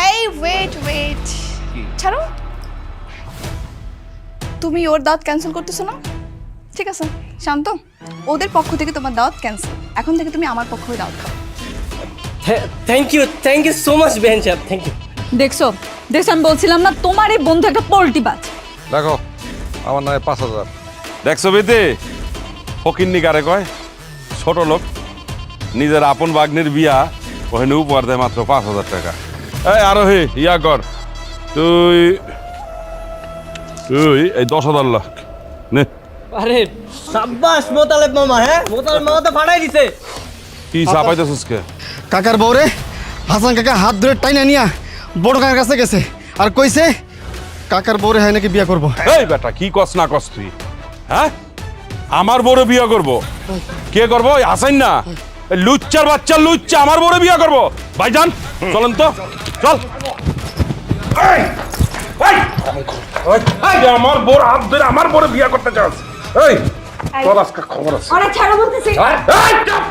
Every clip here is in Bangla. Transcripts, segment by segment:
এই ওয়েট ছাড়ো। তুমি ওর দাওয়াত ক্যান্সেল করতেছো না? ঠিক আছে শান্ত, ওদের পক্ষ থেকে তোমার দাওয়াত ক্যান্সেল। এখন থেকে তুমি আমার পক্ষ হয়ে দাওয়াত খাও। থ্যাংক ইউ সো মাচ বেহেন সাহেব, থ্যাংক ইউ। দেখছো আমি বলছিলাম না তোমার এই বন্ধু একটা পোল্টিবাজ। দেখো আমার নামে 5,000। দেখছো বেতে ফকিন্নি কারে কয়? ছোট লোক, নিজের আপন বাগ্নির বিয়া ওখানে উপহার দেয় মাত্র 5,000 টাকা। এই আরোহী ইয়া কর, তুই এই 10,000 লাখ নে। আরে সাব্বাস মোতালেব মামা, হ্যাঁ মোতালেব মামা তো ফাটাই দিছে। কি চাপাইতেছিস কে? কাকার বউরে হাসান কাকা হাত ধরে টাইনা নিয়া বড় কাকার কাছে গেছে আর কইছে কাকার বউরে হয় নাকি বিয়া করবো। এই বেটা কি কস না কস তুই? হ্যাঁ আমার বড় বিয়া করব? কে করব? হাসাইন না, লুচ্চার বাচ্চা লুচ্চা আমার বড় বিয়া করব। ভাইজান চলেন তো, চল। আমার বড় হাত ধরে আমার বড় বিয়া করতে চাস? এই তোর আজকে খবর আছে। আরে ছাড়ো বলতেছি। এই, চুপ!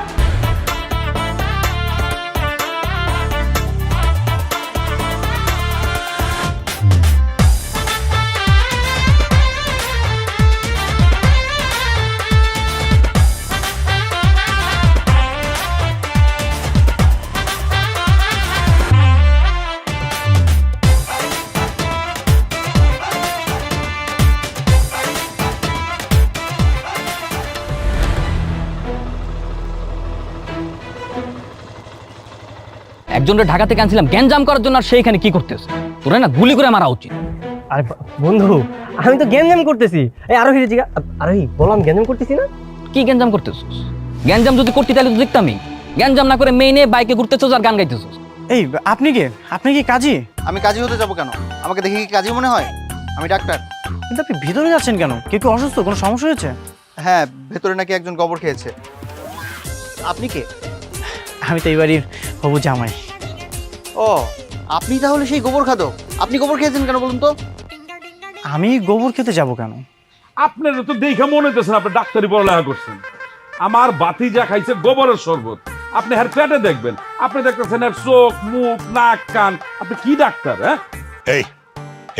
একজনের ঢাকা থেকে আনছিলাম গ্যাঞ্জাম করার জন্য, আর সেইখানে কি করতেছ? তোরা না গুলি করে মারা উচিত। আরে বন্ধু আমি তো গ্যাঞ্জাম করতেছি। এই আরোহী জিগা, আরোহী বললাম গ্যাঞ্জাম করতেছি না। কি গ্যাঞ্জাম করতেছিস? গ্যাঞ্জাম যদি করতি তাহলে তো দেখতামই। গ্যাঞ্জাম না করে মেইনে বাইকে ঘুরতেছিস আর গান গাইতেছিস। এই আপনি কি কাজী? আমি কাজী হতে যাবো কেন? আমাকে দেখে কি কাজী মনে হয়? আমি ডাক্তার। কিন্তু আপনি ভিতরে যাচ্ছেন কেন? কেউ অসুস্থ, কোনো সমস্যা হয়েছে? হ্যাঁ, ভেতরে নাকি একজন গোবর খেয়েছে। আপনি কে? আমি তো এই বাড়ির হবু জামাই। ও আপনি তাহলে সেই গোবর খাদক। আপনি গোবর খেয়েছেন কেন বলুন তো? আমি গোবর খেতে যাব কেন? আপনার তো দেখে মনে হইতেছেন আপনি ডাক্তারি পড়ালেখা করছেন। আমার বাতি যা খাইছে গোবরের শরবত, আপনি হের পেটে দেখবেন। আপনি দেখতেছেন এর চোখ মুখ নাক কান। আপনি কি ডাক্তার? হ্যাঁ এই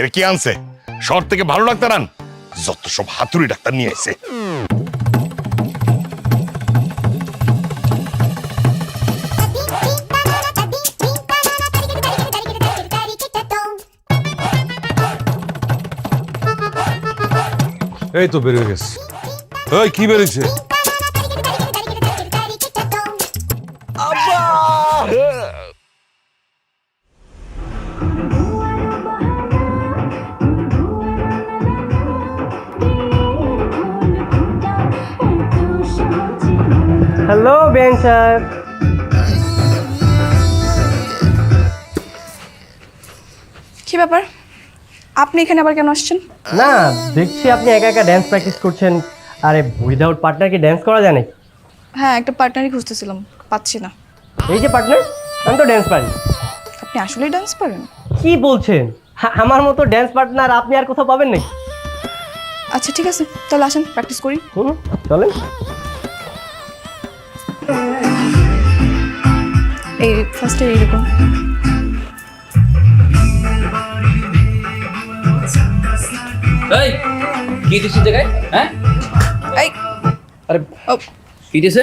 এর কি আনছে? শহর থেকে ভালো ডাক্তার আন, যত সব হাতুড়ি ডাক্তার নিয়ে এসে। এই তো বেরিয়ে গেছে। এই কি বেরিয়েছে? হ্যালো বেহেন সাহেব। কি ব্যাপার, আপনি এখানে আবার কেন আসছেন? না দেখছি আপনি একা একা ড্যান্স প্র্যাকটিস করছেন। আরে উইদাউট পার্টনার কি ড্যান্স করা যায় নাকি? হ্যাঁ, একটা পার্টনারই খুঁজতেছিলাম, পাচ্ছি না। এই যে পার্টনার, আমি তো ড্যান্স পারি। আপনি আসলেই ডান্স পারেন? কি বলছেন? আমার মতো ড্যান্স পার্টনার আপনি আর কোথাও পাবেন নাকি? আচ্ছা ঠিক আছে, তাহলে আসেন প্র্যাকটিস করি। চলেন। এই ফার্স্টে এইরকম। এই কি দিছিস জায়গায়? হ্যাঁ এই আরে ও কি দিছে?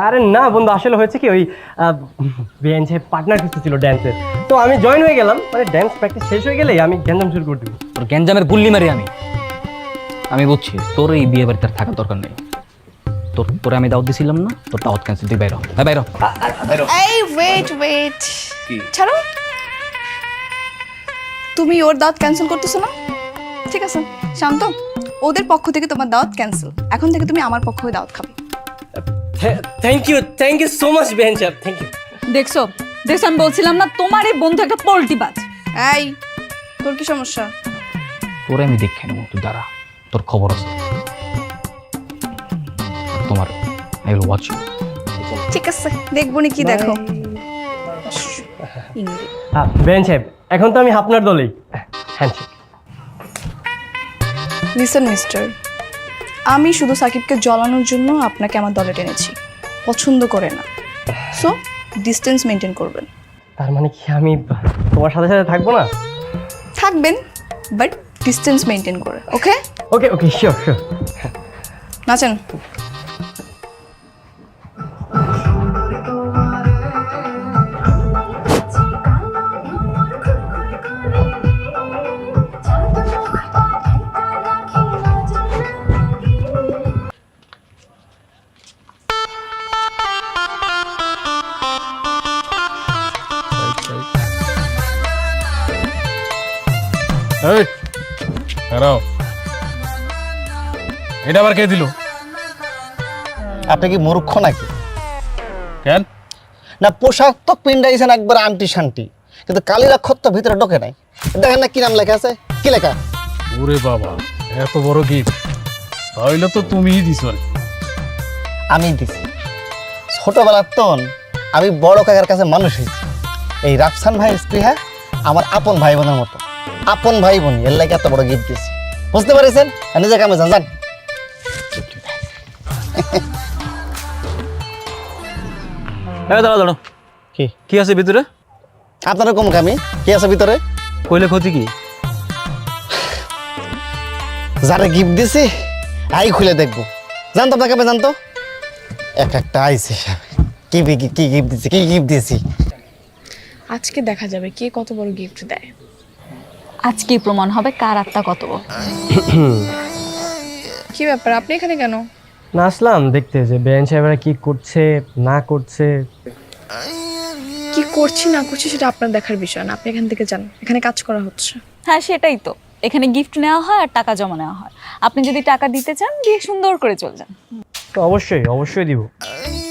আরে না বন্ধু, আসলে হয়েছে কি ওই বেহেন সাহেব পার্টনার খুঁজতেছিল ড্যান্সের, তো আমি জয়েন হয়ে গেলাম। মানে ড্যান্স প্র্যাকটিস শেষ হয়ে গেলেই আমি গ্যাঞ্জাম শুরু করে দেবো। তোর গ্যাঞ্জামের গুল্লি মারি আমি বুঝছি। তোর এই বিয়ে বাড়িতে আর থাকার দরকার নেই। তোরে আমি দাওয়াত দিছিলাম না, তোর দাওয়াত ক্যান্সেল। তুই বাইরে বাইরে। এই ওয়েট ছাড়ো। তুমি ওর দাওয়াত ক্যান্সেল করতেছো না? ঠিক আছে শান্ত, ওদের পক্ষ থেকে তোমার দাওয়াত ক্যান্সেল। এখন থেকে তুমি আমার পক্ষ হয়ে দাওয়াত খাবে। থ্যাংক ইউ সো মাচ বেহেন সাহেব, থ্যাংক ইউ। দেখছো আমি বলছিলাম না তোমার এই বন্ধু একটা পোল্টিবাজ। এই তোর কি সমস্যা? তোরে আমি দেখে নেবো, তুই দাঁড়া, তোর খবর আছে। তোমার আই উইল ওয়াচ ইউ। ঠিক আছে দেখবো নি, কি দেখো। বেহেন সাহেব এখন তো আমি আপনার দলেই। হ্যান্ডশেক। লিসেন মিস্টার, আমি শুধু সাকিবকে জ্বলানোর জন্য আপনাকে আমার দলে টেনেছি। পছন্দ করে না, সো ডিস্টেন্স মেনটেন করবেন। তার মানে কি আমি তোমার সাথে সাথে থাকবো না? থাকবেন, বাট ডিস্টেন্স মেনটেন করে, ওকে? ওকে ওকে, শিওর শিওর। নাচেন। এই দাঁড়াও, এটা আবার কে দিল? আপনি কি মূর্খ নাকি? কেন? না, পোশাক তো পিন্ডাইছেন একবার আন্টি শান্টি, কিন্তু কালির অক্ষর তো ভিতরে ঢোকে নাই। দেখেন না কি নাম লেখা আছে, কি লেখা? ওরে বাবা, এত বড় গিফট তাহলে তো তুমিই দিছো রে। আমি দিছি। ছোটবেলার তন আমি বড় কাকার কাছে মানুষ হয়েছি। এই রাফসান ভাইয়ের স্পৃহা আমার আপন ভাই বোনের মতো, আপন ভাই বোন, এর লাগে এত বড় গিফট দিয়েছি। বুঝতে পারছেন? নিজে কামে যান। দাঁড়া দাঁড়ো, কি কি আছে ভিতরে? আপনার কম কামি কি আছে ভিতরে? কইলে ক্ষতি কি? যারা গিফট দিছি আই খুলে দেখবো। জানতো আপনাকে জানতো এক একটা আইছে কি কি গিফট দিছি, কি গিফট দিয়েছি। আজকে দেখা যাবে কে কত বড় গিফট দেয়। আজকেই প্রমাণ হবে কার আত্মা কত বড়। কি ব্যাপার, আপনি এখানে কেন? না, আসলাম দেখতে যে বেআইন সাহেবরা কি করছে না করছে। কি করছি না করছি সেটা আপনার দেখার বিষয় না, আপনি এখান থেকে যান, এখানে কাজ করা হচ্ছে। হ্যাঁ সেটাই তো, এখানে গিফট নেওয়া হয় আর টাকা জমা নেওয়া হয়। আপনি যদি টাকা দিতে চান দিয়ে সুন্দর করে চলে যান। তো অবশ্যই অবশ্যই দিব।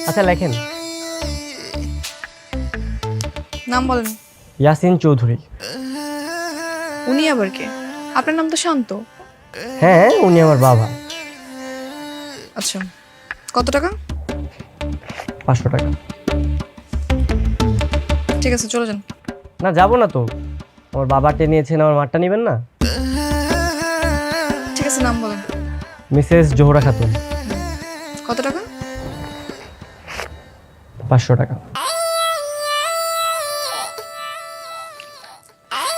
আচ্ছা লেখেন। নাম বলেন। ইয়াসিন চৌধুরী। উনি আবার কে? আপনার নাম তো শান্ত। হ্যাঁ, উনি আমার বাবা। আচ্ছা, কত টাকা? 500 টাকা। ঠিক আছে, চলে যান। না, যাবো না তো। আমার বাবাটা নিয়েছেন, আমার মারটা নেবেন না? ঠিক আছে, নাম বলেন। মিসেস জোহরা খাতুন। কত টাকা? 500 টাকা।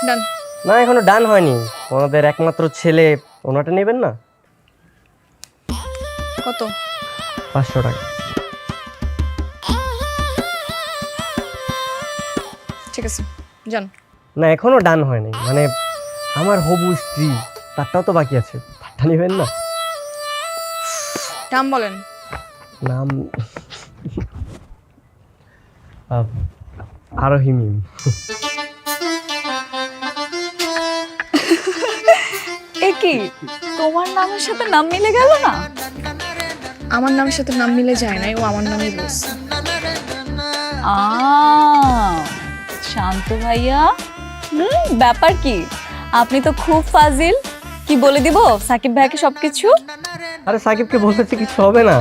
ডান। না, এখনো ডান হয়নি। ওনাদের একমাত্র ছেলে, ওনাটা নেবেন না? কত? 500 টাকা। ঠিক আছে, যান। না, এখনো ডান হয়নি। মানে আমার হবু স্ত্রী, তারটাও তো বাকি আছে, তারটা নেবেন না? নাম বলেন। নাম আরোহী মিম। এ কি, তোমার নামের সাথে নাম মিলে গেল না? আমার নামের সাথে নাম মিলে যায় নাই, ও আমার নামই বলছে। শান্ত ভাইয়া, ব্যাপার কি? আপনি তো খুব ফাজিল। কি বলে দিব সাকিব ভাইকে সবকিছু? আরে সাকিবকে বলতেছে কিছু হবে না,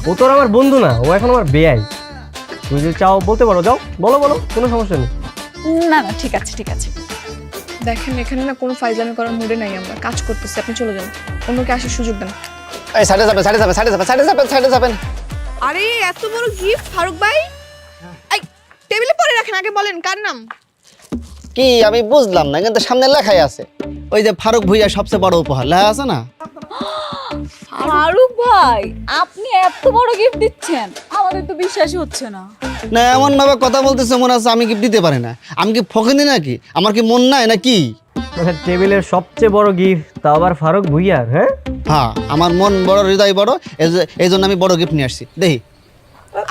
ও তো আর আমার বন্ধু না, ও এখন আমার বেয়াই। তুমি যদি চাও বলতে পারো, যাও বলো বলো, কোনো সমস্যা নেই। না না, ঠিক আছে ঠিক আছে। দেখেন, এখানে না কোনো ফাইজলামি করার মুডে নাই, আমরা কাজ করতেছি, আপনি চলে যান, অন্যকে আসার সুযোগ দেন। এই সাইডে যাবেন, সাইডে যাবেন, সাইডে যাবেন, সাইডে যাবেন, সাইডে যাবেন। আরে এত বড় গিফট ফারুক ভাই, এই টেবিলে পরে রাখেন, আগে বলেন কার নাম? কি আমি বুঝলাম না, কিন্তু সামনে লেখাই আছে, ওই যে ফারুক ভুইয়া সবচেয়ে বড় উপহার লেখা আছে না? ফারুক ভাই, আপনি এত বড় গিফট দিচ্ছেন, আমাদের তো বিশ্বাসই হচ্ছে না। না, এমন ভাবে কথা বলতেছে মনে হচ্ছে আমি গিফট দিতে পারি না। আমি কি ফকিনি নাকি? আমার কি মন নাই নাকি? মানে টেবিলের সবচেয়ে বড় গিফট, তা আবার ফারুক ভুইয়ার? হ্যাঁ হ্যাঁ, আমার মন বড়, হৃদয় বড়, এই জন্য আমি বড় গিফট নিয়ে আসছি। দেখি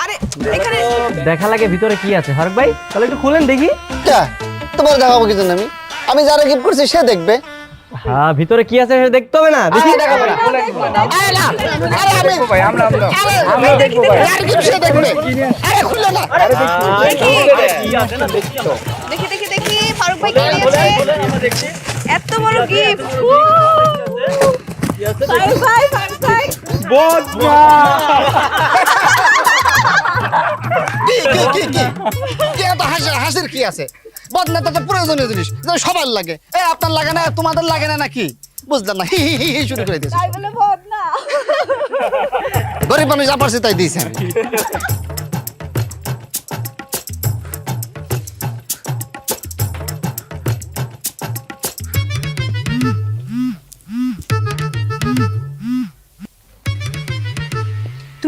আরে এখানে দেখা লাগে ভিতরে কি আছে। ফারুক ভাই, তাহলে একটু খুলেন দেখি। তোমার দেখাবো কি জন্য? আমি যারা গিফট করছি সে দেখবে। হ্যাঁ, ভিতরে কি আছে সেটা দেখতে হবে না? দেখি। দেখাবো না। আমি দেখবো ভাই। আর গিফট সে দেখবে। আরে খুললো না। দেখি দেখি দেখি ফারুক ভাই কি নিয়েছে? এত বড় গিফট। ফারুক ভাই, ফারুক ভাই, কি এত হাসির কি আছে? বদনা তো প্রয়োজনীয় জিনিস, সবার লাগে। আপনার লাগে না, তোমাদের লাগে না নাকি? বুঝলাম না, হি হি হি হি শুরু করে দিয়েছে। তাই বলে বদনা। গরিব মানুষ যা পারছি তাই দিয়েছে।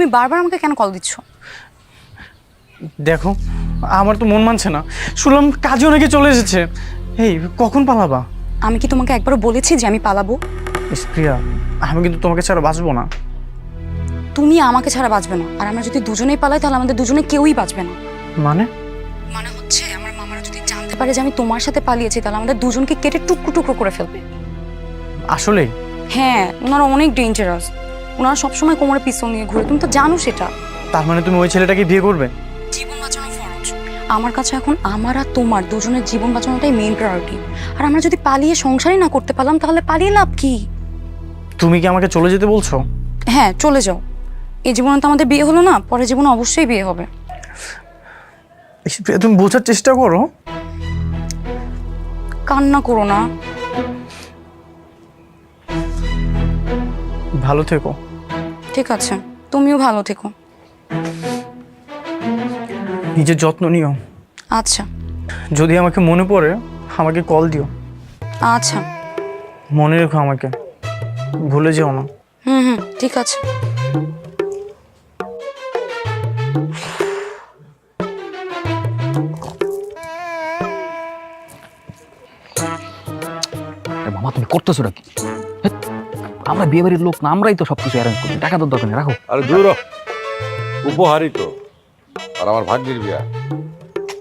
তুমি বারবার আমাকে কেন কল দিচ্ছ? দেখো, আমার তো মন মানছে না। শুনলাম কাজে অনেকে চলে এসেছে। এই কখন পালাবা? আমি কি তোমাকে একবারও বলেছি যে আমি পালাবো? প্রিয়া, আমি কিন্তু তোমাকে ছাড়া বাঁচবো না। তুমি আমাকে ছাড়া বাঁচবে না, আর আমরা যদি দুজনেই পালাই তাহলে আমাদের দুজনে কেউই বাঁচবে না। মানে? মানে হচ্ছে আমার মামারা যদি জানতে পারে যে আমি তোমার সাথে পালিয়েছি তাহলে আমাদের দুজনকে কেটে টুকরো টুকরো করে ফেলবে। আসলে? হ্যাঁ, ওনারা অনেক ডেঞ্জারাস। ওনারা সবসময় কোমরে পিস্তল নিয়ে ঘুরে, তুমি তো জানো সেটা। তার মানে তুমি ওই ছেলেটাকে বিয়ে করবে? জীবন বাঁচানো ফরজ। আমার কাছে এখন আমার আর তোমার দুজনের জীবন বাঁচানোটাই মেইন প্রায়োরিটি। আর আমরা যদি পালিয়ে সংসারই না করতে পারলাম তাহলে পালিয়ে লাভ কি? তুমি কি আমাকে চলে যেতে বলছো? হ্যাঁ, চলে যাও। এই জীবনে তো আমাদের বিয়ে হলো না, পরের জীবনে অবশ্যই বিয়ে হবে। প্রিয়া, তুমি বোঝার চেষ্টা করো। কান্না করো না। ভালো থেকো। ঠিক আছে, তুমিও ভালো থেকো। নিজের যত্ন নিও। আচ্ছা। যদি আমাকে মনে পড়ে আমাকে কল দিও। আচ্ছা। মনে রেখো আমাকে, ভুলে যেও না। হুম, ঠিক আছে। মামা তুমি করতেছো কি? আমরা বিয়ে বাড়ির লোক না, আমরাই তো সবকিছু অ্যারেঞ্জ করি, টাকা তো দরকার নেই, রাখো। আরে দূর হ। উপহারই তো, আর আমার ভাগ্যের বিয়া।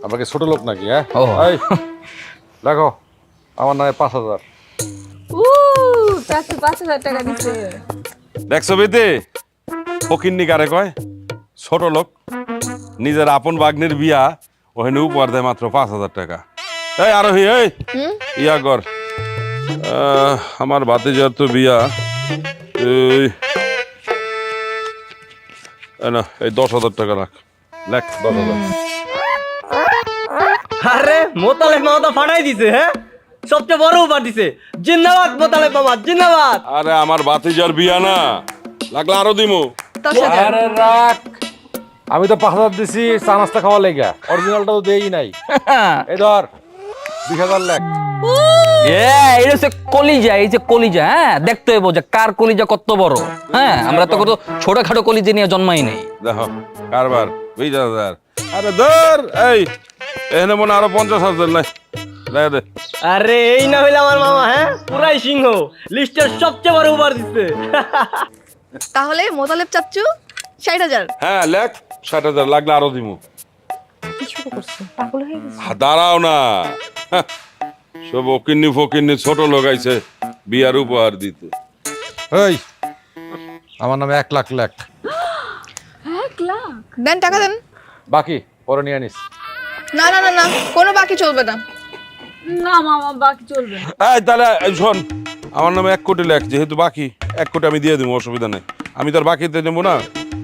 আমাকে ছোট লোক নাকি? হ্যাঁ, ও। এই, দেখো আমার নামে 5,000। চাচু 5,000 টাকা দিচ্ছে। দেখছো বেতে ফকিন্নি কারে কয়? ছোট লোক। নিজের আপন ভাগ্নের বিয়া ওখানে উপহার দেয় মাত্র 5,000 টাকা। এই আরোহী, এই ইয়া কর, আমার ভাতিজার তো বিয়া, এই 10,000 টাকা রাখ। লেখ 10,000। আরে মোতালেব মামা তো ফাটাই দিছে। হ্যাঁ, সবচেয়ে বড় উপহার দিছে। জিন্দাবাদ মোতালেব মামা, জিন্দাবাদ। আরে আমার ভাতিজার বিয়া না, লাগলে আরো দিমু। 10,000। আরে রাখ, আমি তো 5,000 দিছি চা নাস্তা খাওয়া লেগা, অরিজিনালটা তো দেই নাই। এই ধর 20,000 লেখ। এই হচ্ছে কলিজা, এই যে কলিজা, হ্যাঁ দেখতে হইব যে কার কলিজা কত বড়। হ্যাঁ, আমরা তো কত ছোটখাটো কলিজা নিয়ে জন্মাই নাই। দেখো কারবার 20,000। আরে ধর, এই এখানে মনে আরো 50,000 নাই, লাই দে। আরে এই না হইলে আমার মামা, হ্যাঁ পুরাই সিংহ, লিস্টের সবচেয়ে বড় উপহার দিচ্ছে। তাহলে মোতালেব চাচ্চু 60,000। হ্যাঁ লেখ 60,000, লাগলে আরো দিমু। দাঁড়াও না, সব ওকিন্নি ফকিন্নি ছোট লোক আইছে বিয়ার উপহার দিতে। এই আমার নামে 1 লাখ লেখ। দেন, টাকা দেন। বাকি পরে নিয়ে আনিস। না না না না, কোনো বাকি চলবে না। না মামা, বাকি চলবে না। এই তাহলে এই শোন, আমার নামে 1 কোটি লেখ, যেহেতু বাকি 1 কোটি আমি দিয়ে দেবো, অসুবিধা নেই। আমি তো আর বাকিতে নেবো না,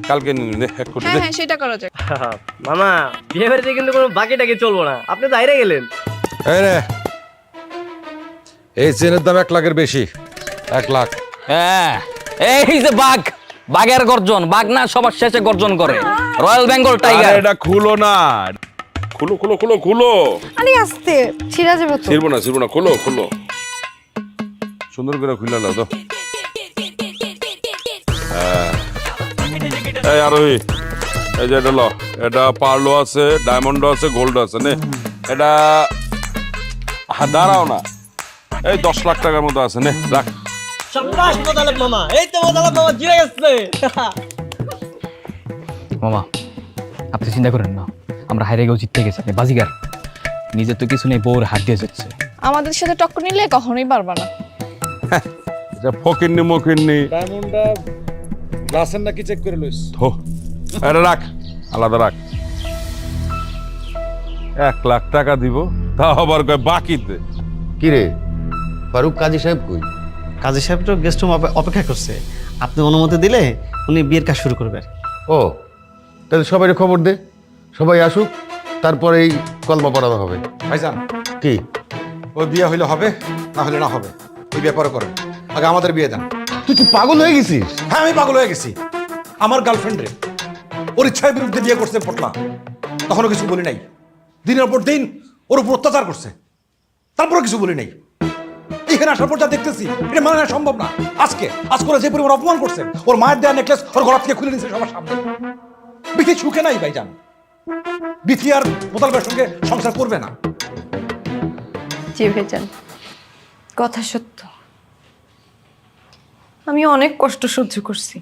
কালকে নিয়ে নে 1 কোটি হ্যাঁ দে। হ্যাঁ, সেটা করা যায়। মামা বিয়ে বাড়িতে কিন্তু কোনো বাকি টাকি চলবো না, আপনি তো হাইরে গেলেন। এই রে, এই চেনের দাম 1 লাখের বেশি। 1 লাখ। হ্যাঁ, এই যে বাঘ, বাঘের গর্জন, বাঘ না সবার শেষে গর্জন করে। রয়্যাল বেঙ্গল আরে টাইগার। এটা খুলো না, খুলো খুলো খুলো খুলো। আরে আস্তে, ছিড়া যাবে তো। ছিড়বো না, খুলো খুলো, সুন্দর করে খুলে নাও তো। হ্যাঁ, এই আরোহী, এই যে এটা ল, এটা পার্লো আছে, ডায়মন্ডও আছে, গোল্ড আছে নে। এটা দাঁড়াও না, এই 10 লাখ টাকার মতো আছে নে, রাখ। সাব্বাস মোতালেব মামা, এই তো মোতালেব মামা জিরে গেছে। মামা আপনি চিন্তা করেন না, আমরা হাইরে গেও জিততে গেছি, আপনি বাজিগার। নিজের তো কিছু নেই, বউর হাত দিয়ে যাচ্ছে। আমাদের সাথে টক্কর নিলে কখনোই পারবা না। এটা ফকিন্নি মকিন্নি। ডায়মন্ডটা গ্লাসের নাকি চেক করে লইস। ধো, এটা রাখ, আলাদা রাখ। 1 লাখ টাকা দিব, তা আবার কয় বাকিতে। কি রে ফারুক, কাজী সাহেব কই? কাজী সাহেব তো গেস্ট রুম অপেক্ষা করছে, আপনি অনুমতি দিলে উনি বিয়ের কাজ শুরু করবেন। ও, তাহলে সবাই খবর দে, সবাই আসুক, তারপরে এই কলমা পড়ানো হবে। ভাইজান, কি ওই বিয়ে হইলে হবে, না হলে না হবে, এই ব্যাপারে করেন। আগে আমাদের বিয়ে দেন। তুই কি পাগল হয়ে গেছিস? হ্যাঁ, আমি পাগল হয়ে গেছি। আমার গার্লফ্রেন্ড রে ওর ইচ্ছার বিরুদ্ধে বিয়ে করছে পটলা, তখনও কিছু বলি নাই। দিনের পর দিন ওর উপর অত্যাচার করছে, তারপরও কিছু বলি নাই। এই এখানে আসার পর যা দেখতেছি এটা মানে না সম্ভব না। আজকে করে যে পরিমাণ অপমান করছেন, ওর মায়ের দেওয়া নেকলেস ওর গলা থেকে খুলে নিয়েছে সবার সামনে। বিথি সুখে নাই ভাইজান, বিথি আর মোতালেবের সঙ্গে সংসার করবে না। জি ভাইজান, কথা সত্য। আমি অনেক কষ্ট সহ্য করছি।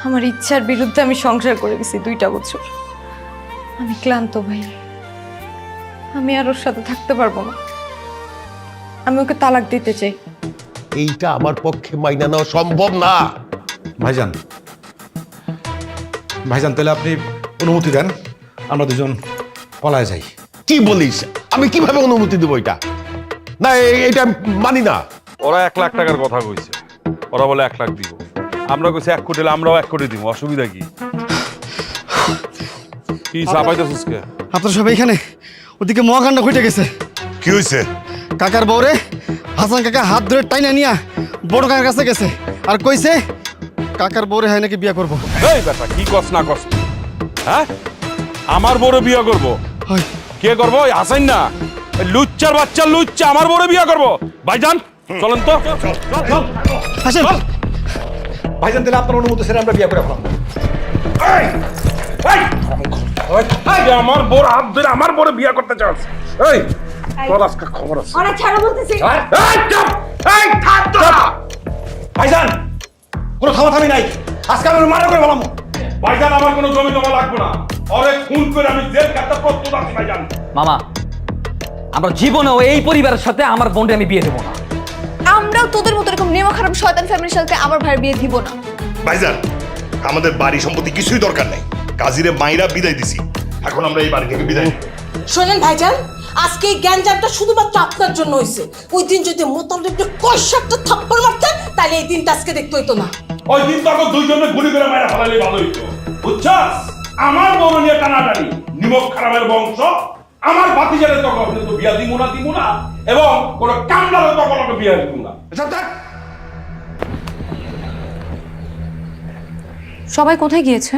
আমার ইচ্ছার বিরুদ্ধে আমি সংসার করে গেছি 2টা বছর। আমি ক্লান্ত ভাই, আমি আর ওর সাথে থাকতে পারবো না। আমি ওকে তালাক দিতে চাই। এইটা আমার পক্ষে মাইনা নেওয়া সম্ভব না। ভাইজান তাহলে আপনি অনুমতি দেন, আমরা দুজন পলায় যাই। কি বলিস? আমি কিভাবে অনুমতি দেবো এটা? না এটা মানি না। ওরা 1 লাখ টাকার কথা কইছে, ওরা বলে 1 লাখ দিব। আমরা কইছি 1 কোটি, আমরাও 1 কোটি দিব। অসুবিধা কি? কি চাপাইতেছিস কে? আপনারা সবাই এখানে? ওদিকে মহাকাণ্ড ঘটে গেছে। কি হয়েছে? কাকার বউরে হাসান কাকা হাত ধরে টাইনা নিয়া বড় কাকার কাছে গেছে আর কইছে কাকার বউরে হয় নাকি বিয়ে করবো। এই বেটা কি কস না কস? হ্যাঁ, আমার বড় বিয়ে করব? হয়। কে করব? ওই হাসান না, লুচ্চার বাচ্চা লুচ্চা আমার বড় বিয়ে করব। ভাইজান চলেন তো। হাসেন। ভাইজান তাহলে আপনার অনুমতি ছেড়ে আমরা বিয়ে করে ফেলাম। আমার বড় হাত ধরে আমার বড় বিয়ে করতে চাস? এই তোর আজকে খবর আছে। অনেক ছাড়া বলতেছি। ভাইজান কোনো থামাথামি নাই, আজকে আমি মারা করে ফেলাম। ভাইজান আমার কোনো জমি জমা লাগবে না, অনেক খুন করে আমি জেল কাটতে প্রস্তুত আছি ভাইজান। মামা, আমরা জীবনেও এই পরিবারের সাথে আমার বোনকে আমি বিয়ে দেবো না। আমরাও তোদের মতো এরকম নেমা খারাপ শয়তান ফ্যামিলির সাথে আমার ভাইয়ের বিয়ে দিব না। ভাইজান আমাদের বাড়ি সম্পত্তি কিছুই দরকার নাই। কাজীরে মাইরা বিদায় দিছি, এখন আমরা এই বাড়ি থেকে বিদায় নিই। শোনেন ভাইজান, আজকে এই জ্ঞানজামটা শুধুমাত্র আপনার জন্য হয়েছে। ওই দিন যদি মোতালেবকে কষাটা থাপ্পড় মারতেন তাহলে এই দিনটা আজকে দেখতে হইতো না। ওই দিন তো দুইজনে গুলি করে মারা ফেলালে ভালো হইতো, বুঝছস? আমার বড় নিয়ে টানাটানি, নিমক খারাপের বংশ, আমার ভাতিজারে তো কখনো তো বিয়া দিব না, এবং কোন কামলারে তো কখনো বিয়া দিব না। সবাই কোথায় গিয়েছে?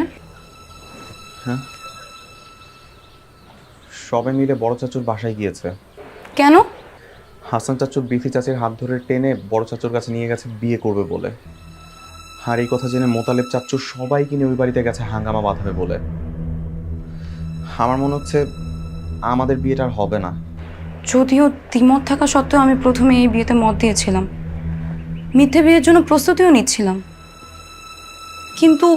সবাই মিলে বড় চাচুর বাসায় গিয়েছে। কেন? হাসান চাচু বিথি চাচির হাত ধরে টেনে বড় চাচুর কাছে নিয়ে গেছে বিয়ে করবে বলে। আর এই কথা জেনে মোতালেব চাচু সবাইকে নিয়ে ওই বাড়িতে গেছে হাঙ্গামা বাঁধাবে বলে। আমার মনে হচ্ছে আমাদের বিয়েটা আর হবে না। যদিও দ্বিমত থাকা সত্ত্বেও আমি প্রথমে এই বিয়েতে মত দিয়েছিলাম, মিথ্যে বিয়ের জন্য প্রস্তুতিও নিচ্ছিলাম। কিন্তু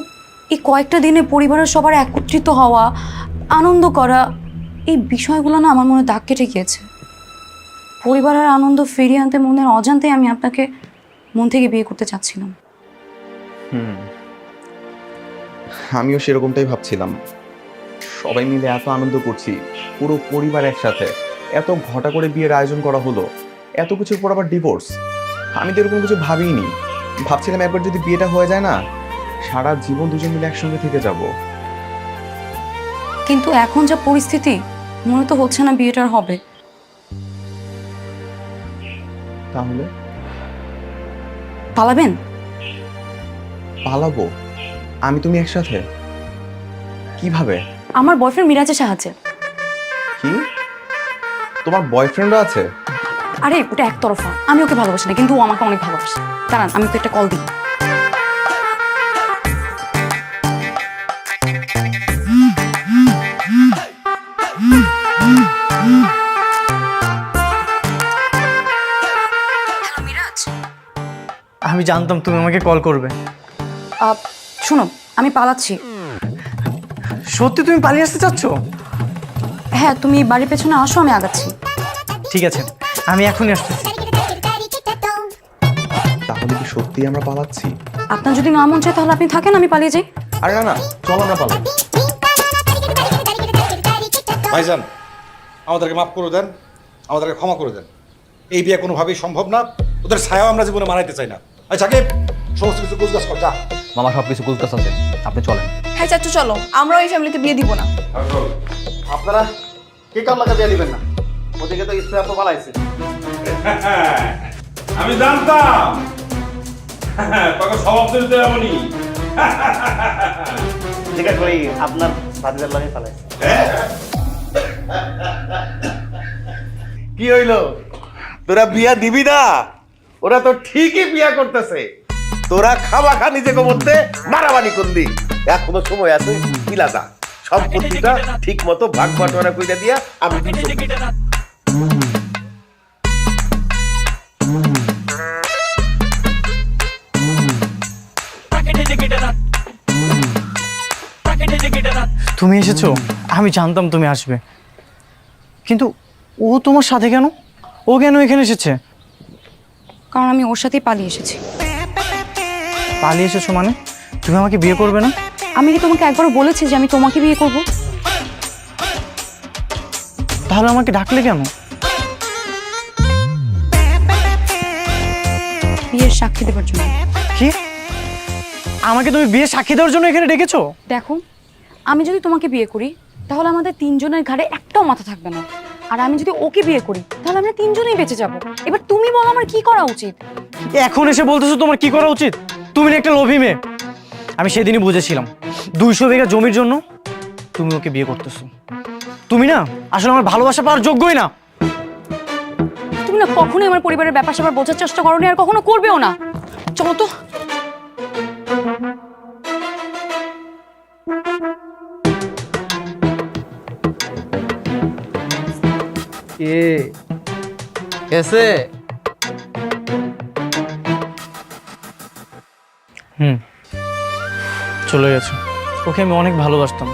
এই কয়েকটা দিনে পরিবারের সবার একত্রিত হওয়া, আনন্দ করা, এই বিষয়গুলো না আমার মনে দাগ কেটে গিয়েছে। পরিবারের আনন্দ ফিরিয়ে আনতে মনের অজান্তেই আমি আপনাকে মন থেকে বিয়ে করতে চাচ্ছিলাম। আমিও সেরকমটাই ভাবছিলাম। সবাই মিলে এত আনন্দ করছি, পুরো পরিবার একসাথে, এত ঘটা করে বিয়ের আয়োজন করা হলো, এত কিছুর পর আবার ডিভোর্স। আমি তো এরকম কিছু ভাবিনি। ভাবছিলাম একবার যদি বিয়েটা হয়ে যায় না, সারা জীবন দুজন মিলে একসঙ্গে থেকে যাব। কিন্তু এখন যা পরিস্থিতি, মনে তো হচ্ছে না বিয়েটার হবে। তাহলে পালাবেন? পালাবো? আমি তুমি একসাথে? কিভাবে? আমার বয়ফ্রেন্ড মিরাজের সাহায্যে। কি? তোমার বয়ফ্রেন্ডও আছে? আরে ওটা একতরফা, আমি ওকে ভালোবাসি না, কিন্তু ও আমাকে অনেক ভালোবাসে। দাঁড়ান, আমি ওকে একটা কল দিই। আমি জানতাম তুমি আমাকে কল করবে। শোনো, আমি পালাচ্ছি। সত্যি তুমি পালিয়ে আসতে চাচ্ছ? হ্যাঁ, তুমি বাড়ির পেছনে আসো, আমি আগাচ্ছি। ঠিক আছে, আমি এখনই আসতেছি। তাহলে কি সত্যি আমরা পালাচ্ছি? আপনার যদি না মন চায় তাহলে আপনি থাকেন, আমি পালিয়ে যাই। আরে না না, চল আমরা পালাই। ভাইজান আমাদেরকে মাফ করে দেন, আমাদেরকে ক্ষমা করে দেন। এই বিয়ে কোনোভাবেই সম্ভব না, ওদের ছায়াও আমরা জীবনে মানাইতে চাই না। আচ্ছা সমস্ত কিছু গুজগাছ কর, যা। মামা সব কিছু কুলকাস আছে, আপনি চলেন। হ্যাঁ চাচু চলো, আমরাও এই ফ্যামিলিতে বিয়ে দিব না। আপনারা কে কার লাগা বিয়ে দিবেন না? ওদিকে তো স্প্রে তো বানাইছে। আমি জানতাম তোকে স্বভাব দিতে এমনই। ঠিক আছে ভাই, আপনার ভাতিজার লাগে পালাইছে। কি হইলো? তোরা বিয়া দিবি না? ওরা তো ঠিকই বিয়া করতেছে, তোরা খামাখা নিজেকে মধ্যে মারামারি করলি। এখনো সময় আছে, মিলা যা, সম্পত্তিটা ঠিক মতো ভাগ বাটোয়ারা কইরা দিয়া আমি তুমি এসেছো, আমি জানতাম তুমি আসবে, কিন্তু ও তোমার সাথে কেন? ও কেন এখানে এসেছে? কারণ আমি ওর সাথেই পালিয়ে এসেছি। পালিয়ে এসেছো মানে? তুমি আমাকে বিয়ে করবে না? আমি কি তোমাকে একবারও বলেছি যে আমি তোমাকে বিয়ে করব? তাহলে আমাকে ডাকলে কেন? বিয়ের সাক্ষী দেবার জন্য। কি? আমাকে তুমি বিয়ে সাক্ষী দেওয়ার জন্য এখানে ডেকেছো? দেখো, আমি যদি তোমাকে বিয়ে করি তাহলে আমাদের তিনজনের ঘাড়ে একটাও মাথা থাকবে না, আর আমি যদি ওকে বিয়ে করি তাহলে আমরা তিনজনেই বেঁচে যাব। এবার তুমি বলো আমার কি করা উচিত? এখন এসে বলতেছো তোমার কি করা উচিত? তুমি না একটা লোভী মেয়ে। আমি সেদিনই বুঝেছিলাম 200 বিঘা জমির জন্য তুমি ওকে বিয়ে করতেছো। তুমি না আসলে আমার ভালোবাসা পাওয়ার যোগ্যই না। তুমি না কখনোই আমার পরিবারের ব্যাপার স্যাপার বোঝার চেষ্টা করোনি, আর কখনো করবেও না। চলো তো। কে কেসে? চলে গেছে। ওকে আমি অনেক ভালোবাসতাম,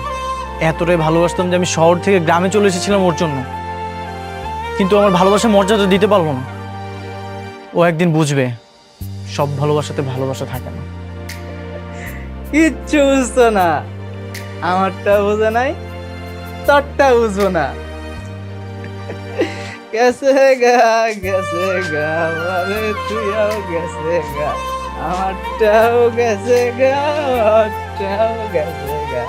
এতটাই ভালোবাসতাম যে আমি শহর থেকে গ্রামে চলে এসেছিলাম ওর জন্য। কিন্তু আমার ভালোবাসার মর্যাদা দিতে পারবো না। ও একদিন বুঝবে সব ভালোবাসাতে ভালোবাসা থাকে না। কিচ্ছু বুঝতো না, আমারটা বোঝে নাই, তোরটা বুঝবো না। গেছে গা মানে তুইও গেছে গা, আমারটাও গেছে গা, আমারটাও গেছে গা।